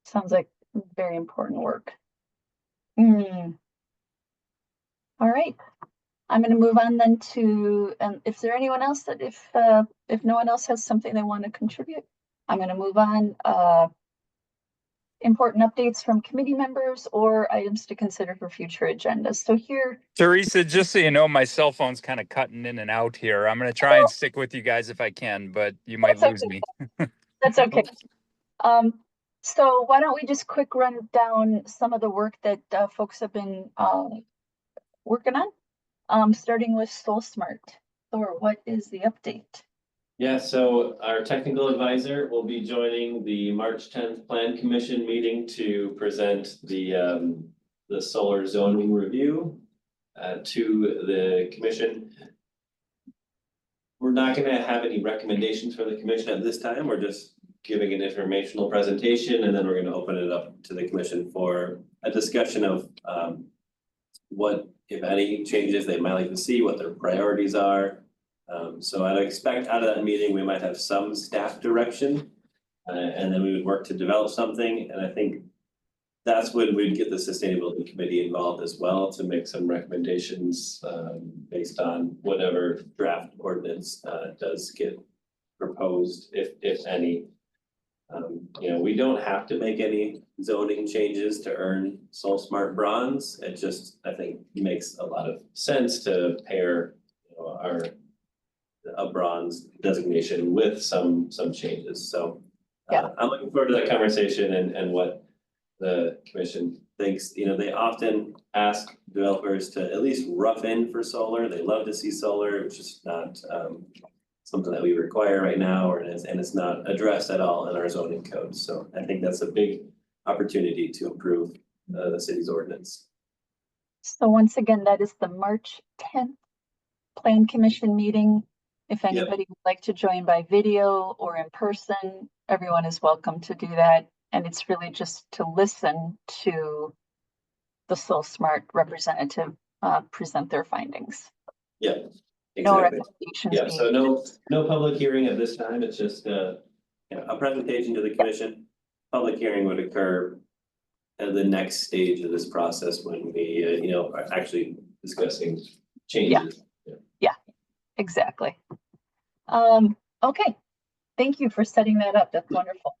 Sounds like very important work. All right. I'm going to move on then to, if there anyone else that if no one else has something they want to contribute, I'm going to move on. Important updates from committee members or items to consider for future agendas. So here, Teresa, just so you know, my cell phone's kind of cutting in and out here. I'm going to try and stick with you guys if I can, but you might That's lose okay. me. That's okay. So why don't we just quick run down some of the work that folks have been working on, starting with SoulSmart. Thor, what is the update? Yeah, so our technical advisor will be joining the March 10th Plan Commission meeting to present the solar zoning review to the commission. We're not gonna have any recommendations for the commission at this time. We're just giving an informational presentation and then we're gonna open it up to the commission for a discussion of what, if any, changes they might like to see, what their priorities are. So I'd expect out of that meeting, we might have some staff direction. And then we would work to develop something, and I think that's when we'd get the sustainability committee involved as well to make some recommendations based on whatever draft ordinance does get proposed, if any. You know, we don't have to make any zoning changes to earn SoulSmart bronze. It just, I think, makes a lot of sense to pair, you know, a bronze designation with some changes. So Yeah. I'm looking forward to that conversation and what the commission thinks. You know, they often ask developers to at least rough in for solar. They love to see solar, which is not something that we require right now, and it's not addressed at all in our zoning code. So I think that's a big opportunity to improve the city's ordinance. So once again, that is the March 10th Plan Commission meeting. If anybody would like to join by video or in person, everyone is welcome to do that. And it's really just to listen to the SoulSmart representative present their findings. Yeah, No exactly. recommendations Yeah, being so no public hearing at this time. It's just you know, a presentation to the commission. Public hearing would occur at the next stage of this process when we you know, are actually discussing changes. Exactly. Okay, thank you for setting that up. That's wonderful.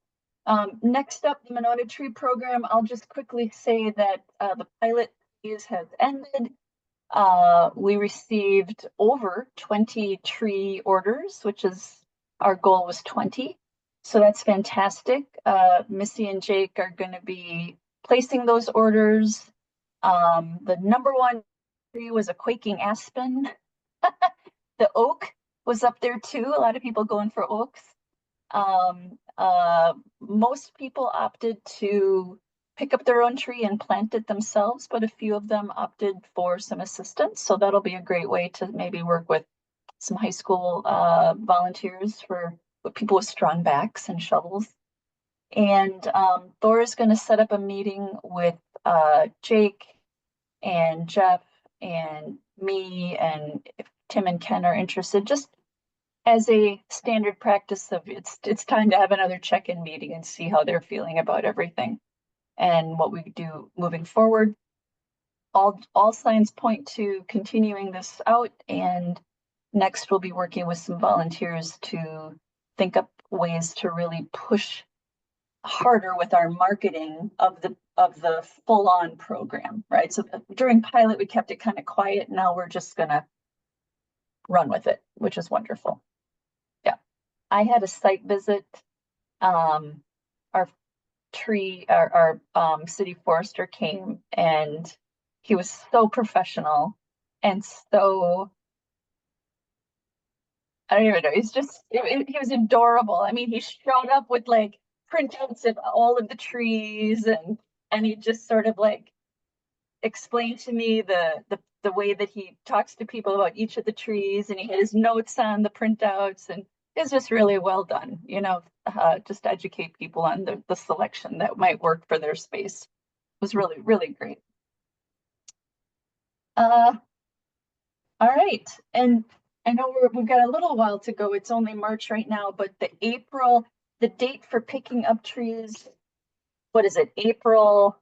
Next up, the Monona Tree Program. I'll just quickly say that the pilot phase has ended. We received over 20 tree orders, which is our goal was 20. So that's fantastic. Missy and Jake are going to be placing those orders. The number one tree was a quaking aspen. The oak was up there too. A lot of people going for oaks. Most people opted to pick up their own tree and plant it themselves, but a few of them opted for some assistance. So that'll be a great way to maybe work with some high school volunteers for people with strong backs and shovels. And Thor is going to set up a meeting with Jake and Jeff and me, and if Tim and Ken are interested, just as a standard practice of it's time to have another check-in meeting and see how they're feeling about everything and what we do moving forward. All signs point to continuing this out, and next we'll be working with some volunteers to think up ways to really push harder with our marketing of the full-on program, right? So during pilot, we kept it kind of quiet. Now we're just gonna run with it, which is wonderful. Yeah, I had a site visit. Our city forester came, and he was so professional and so, I don't even know, he was adorable. I mean, he showed up with like printouts of all of the trees, and he just sort of like explained to me the way that he talks to people about each of the trees, and he had his notes on the printouts, and it's just really well done, you know, just educate people on the selection that might work for their space. It was really, really great. All right, and I know we've got a little while to go. It's only March right now, but the date for picking up trees, what is it, April?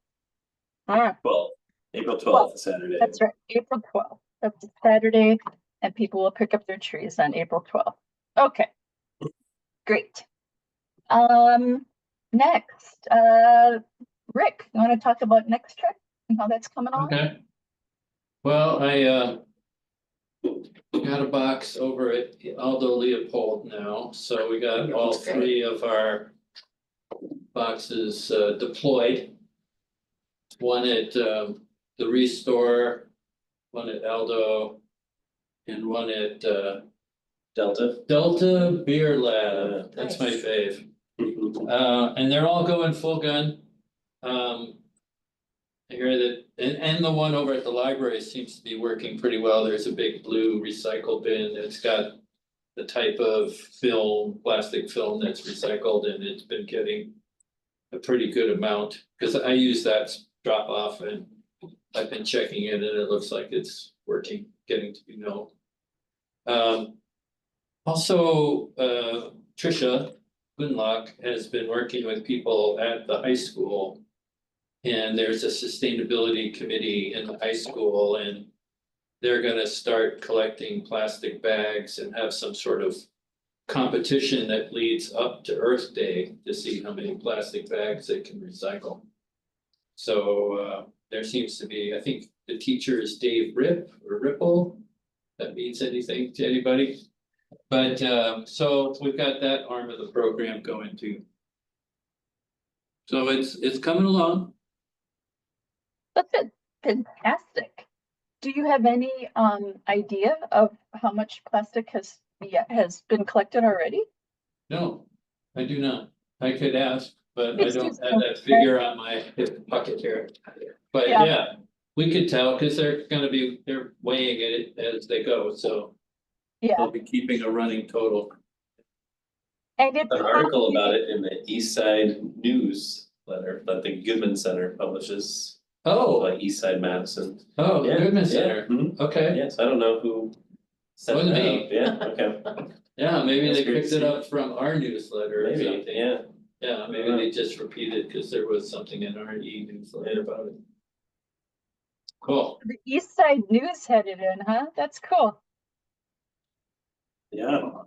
Well, April 12th, Saturday. That's right, April 12th. That's a Saturday, and people will pick up their trees on April 12th. Okay, great. Next, Rick, you want to talk about Next Trek and how that's coming along? Okay. Well, I got a box over at Aldo Leopold now, so we got all That's great. 3 of our boxes deployed. One at the Restore, one at Aldo, and one at Delta Beer Lab. That's my Nice. fave. And they're all going full gun. I hear that, and the one over at the library seems to be working pretty well. There's a big blue recycle bin that's got the type of film, plastic film that's recycled, and it's been getting a pretty good amount, because I use that drop off, and I've been checking it, and it looks like it's working, getting to be known. Also, Trisha Gunlock has been working with people at the high school. And there's a sustainability committee in the high school, and they're gonna start collecting plastic bags and have some sort of competition that leads up to Earth Day to see how many plastic bags they can recycle. So there seems to be, I think the teacher is Dave Ripple. That means anything to anybody? But so we've got that arm of the program going too. So it's coming along. That's it. Fantastic. Do you have any idea of how much plastic has been collected already? No, I do not. I could ask, but I It's don't just have that figure on my hip pocket here. But Yeah. yeah, we could tell, because they're weighing it as they go, so Yeah, they'll be keeping a running total. and it's An article about it in the East Side newsletter that the Goodman Center publishes, Oh, like East Side Madison. oh, Yeah, Goodman yeah, Center, mhm. okay, Yes, I don't know who sent Wasn't it me. out. Yeah, okay, yeah, maybe That's they great to picked it see. up from our newsletter or maybe, something. yeah. Yeah, maybe they just repeated, because there was something in our newsletter about it. Cool, the East Side News headed in, huh? That's cool. Yeah.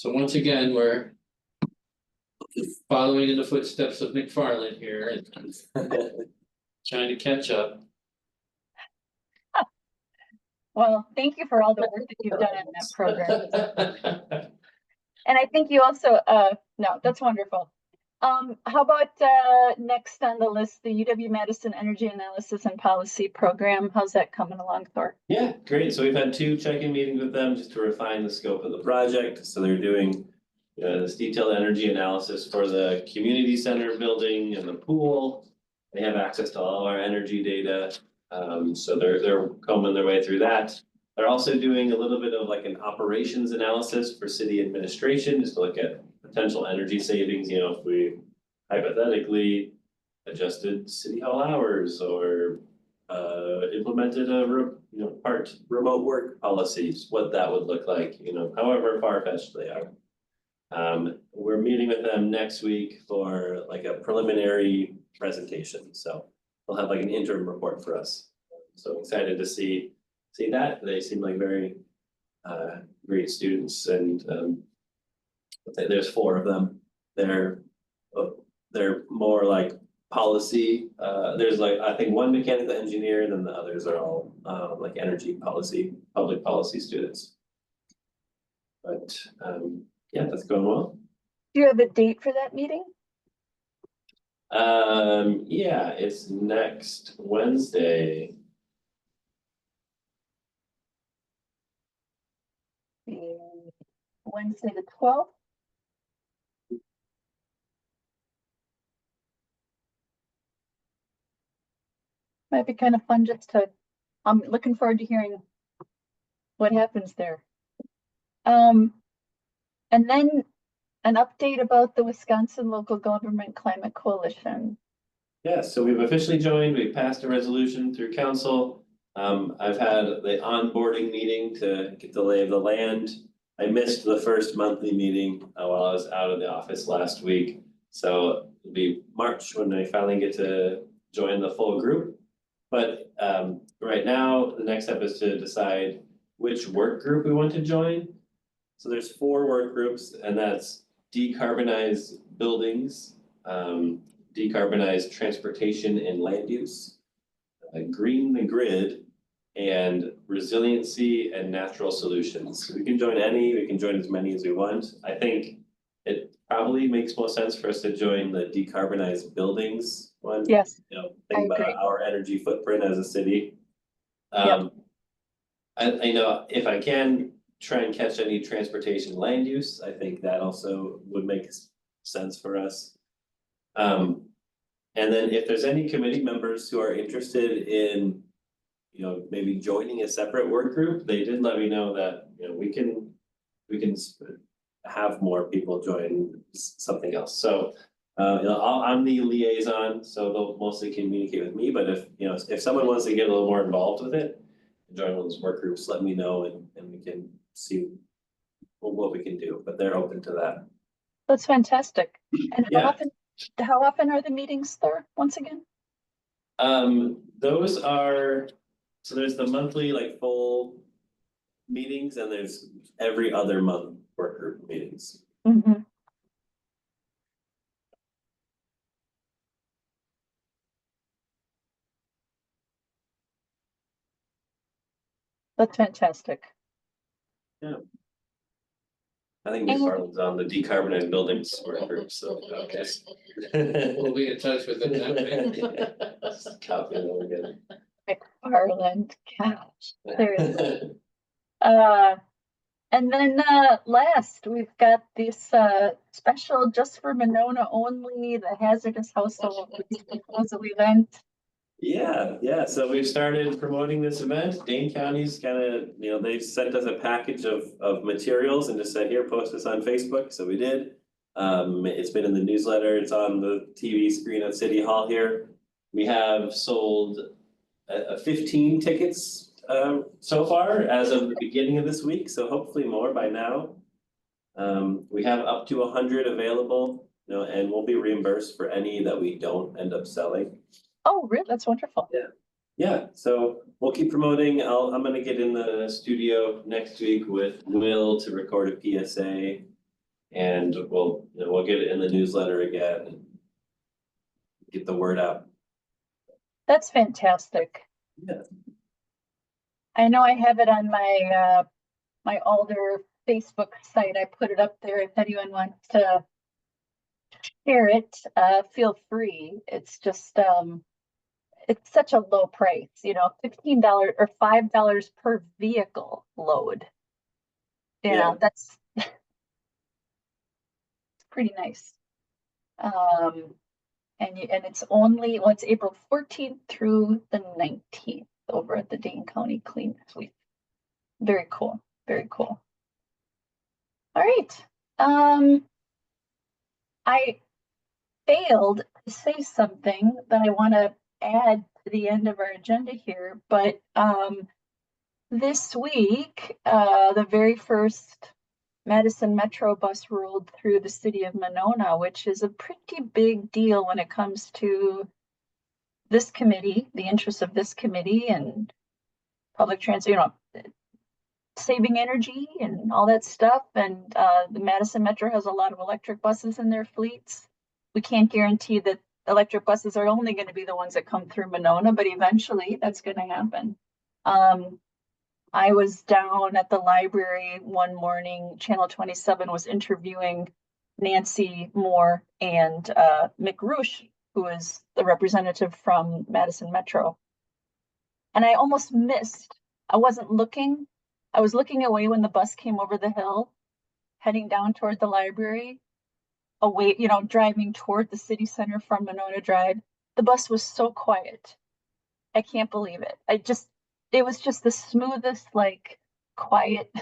so once again, we're following in the footsteps of McFarland here and trying to catch up. Well, thank you for all the work that you've done in that program. And I think you also, no, that's wonderful. How about next on the list, the UW-Madison Energy Analysis and Policy Program? How's that coming along, Thor? Yeah, great. So we've had 2 check-in meetings with them just to refine the scope of the project. So they're doing this detailed energy analysis for the community center building and the pool. They have access to all our energy data. So they're combing their way through that. They're also doing a little bit of like an operations analysis for city administration, just to look at potential energy savings, you know, if we hypothetically adjusted city hall hours or implemented part remote work policies, what that would look like, however far-fetched they are. We're meeting with them next week for like a preliminary presentation, so they'll have like an interim report for us. So excited to see that. They seem like very great students, and there's 4 of them. They're more like policy. There's like, I think, 1 mechanical engineer, and then the others are all like energy policy, public policy students. But yeah, that's going well. Do you have a date for that meeting? Yeah, it's next Wednesday. Wednesday the 12th? Might be kind of fun just to, I'm looking forward to hearing what happens there. And then an update about the Wisconsin Local Government Climate Coalition. Yeah, so we've officially joined. We passed a resolution through council. I've had the onboarding meeting to get the lay of the land. I missed the first monthly meeting while I was out of the office last week. So it'll be March when I finally get to join the full group. But right now, the next step is to decide which work group we want to join. So there's 4 work groups, and that's decarbonize buildings, decarbonize transportation and land use, green the grid, and resiliency and natural solutions. So we can join any, we can join as many as we want. I think it probably makes more sense for us to join the decarbonized buildings one. Yes, Think I about agree. our energy footprint as a city. Yep. I know if I can try and catch any transportation land use, I think that also would make sense for us. And then if there's any committee members who are interested in, maybe joining a separate work group, they did let me know that, we can have more people join something else. So, I'm the liaison, so they'll mostly communicate with me, but if someone wants to get a little more involved with it, join one of those work groups, let me know, and we can see what we can do, but they're open to that. That's fantastic. And Yeah. how often are the meetings there, once again? Those are, so there's the monthly like full meetings, and there's every other month work group meetings. Mm-hmm. That's fantastic. I think McFarland's on the decarbonized buildings work group, so okay. We'll be in touch with them. Just copy it over again. Ireland, gosh, seriously. And then last, we've got this special just for Monona only, the Hazardous Household Waste Disposal event. Yeah, so we've started promoting this event. Dane County's kind of, they've sent us a package of materials and just said, here, post this on Facebook, so we did. It's been in the newsletter, it's on the TV screen at City Hall here. We have sold 15 tickets so far as of the beginning of this week, so hopefully more by now. We have up to 100 available, and we'll be reimbursed for any that we don't end up selling. Oh, really? That's wonderful. Yeah, so we'll keep promoting. I'm gonna get in the studio next week with Will to record a PSA. And we'll get it in the newsletter again and get the word out. That's fantastic. Yeah. I know I have it on my my Alder Facebook site. I put it up there if anyone wants to share it, feel free. It's just it's such a low price, $15 or $5 per vehicle load. Yeah. That's pretty nice. And it's only, it's April 14th through the 19th over at the Dane County Clean Suite. Very cool. Very cool. All right. I failed to say something that I want to add to the end of our agenda here, but this week, the very first Madison Metro bus rolled through the city of Monona, which is a pretty big deal when it comes to this committee, the interests of this committee and public transit, you know, saving energy and all that stuff. And the Madison Metro has a lot of electric buses in their fleets. We can't guarantee that electric buses are only going to be the ones that come through Monona, but eventually that's going to happen. I was down at the library one morning. Channel 27 was interviewing Nancy Moore and Mick Roosh, who is the representative from Madison Metro. And I almost missed, I wasn't looking. I was looking away when the bus came over the hill, heading down toward the library, away, you know, driving toward the city center from Monona Drive. The bus was so quiet. I can't believe it. It was just the smoothest, like quiet,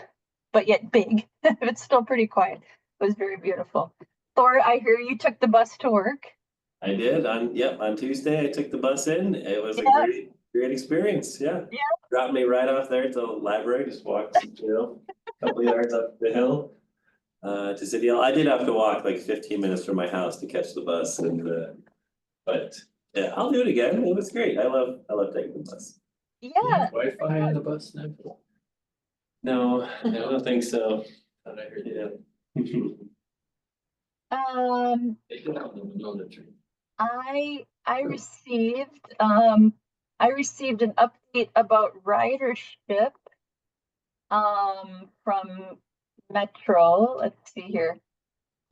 but yet big. It's still pretty quiet. It was very beautiful. Thor, I hear you took the bus to work. I did on Tuesday, I took the bus in. It was a Yeah. great experience, yeah. Yeah. Dropped me right off there to the library, just walked, you know, a couple yards up the hill. To City Hall. I did have to walk like 15 minutes from my house to catch the bus and but yeah, I'll do it again. It was great. I love taking the bus. Yeah, Wi-Fi on the bus now? No, I don't think so. Thought I heard it. Yeah. They go out in the Monona train. I received an update about ridership from Metro. Let's see here.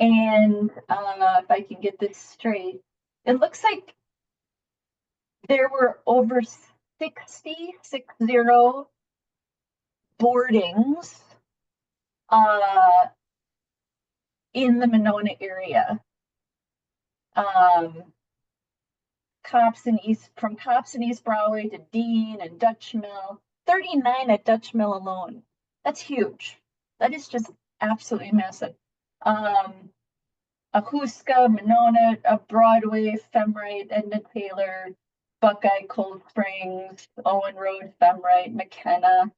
And if I can get this straight, it looks like there were over 60 boardings in the Monona area. From Cops in East Broadway to Dean and Dutch Mill, 39 at Dutch Mill alone. That's huge. That is just absolutely massive. Ahuska, Monona, Broadway, Femrite, Edna Taylor, Buckeye, Cold Springs, Owen Road, Femrite, McKenna,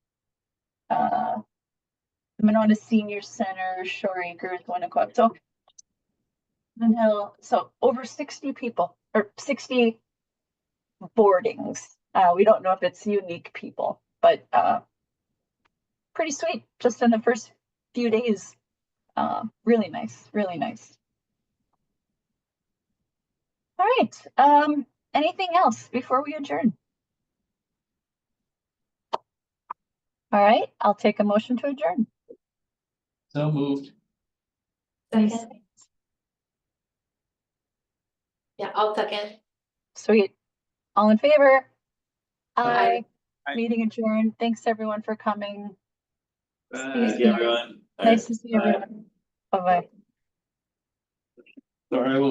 Monona Senior Center, Shore Acres, Winnequa. So over 60 people or 60 boardings. We don't know if it's unique people, but pretty sweet just in the first few days. Really nice, really nice. All right. Anything else before we adjourn? All right, I'll take a motion to adjourn. So moved. Second. Yeah, I'll second. Sweet. All in favor? Aye. Aye. Meeting adjourned. Thanks everyone for coming. Thank you, everyone. All Nice right, to see bye. everyone. Bye-bye. Sorry, I will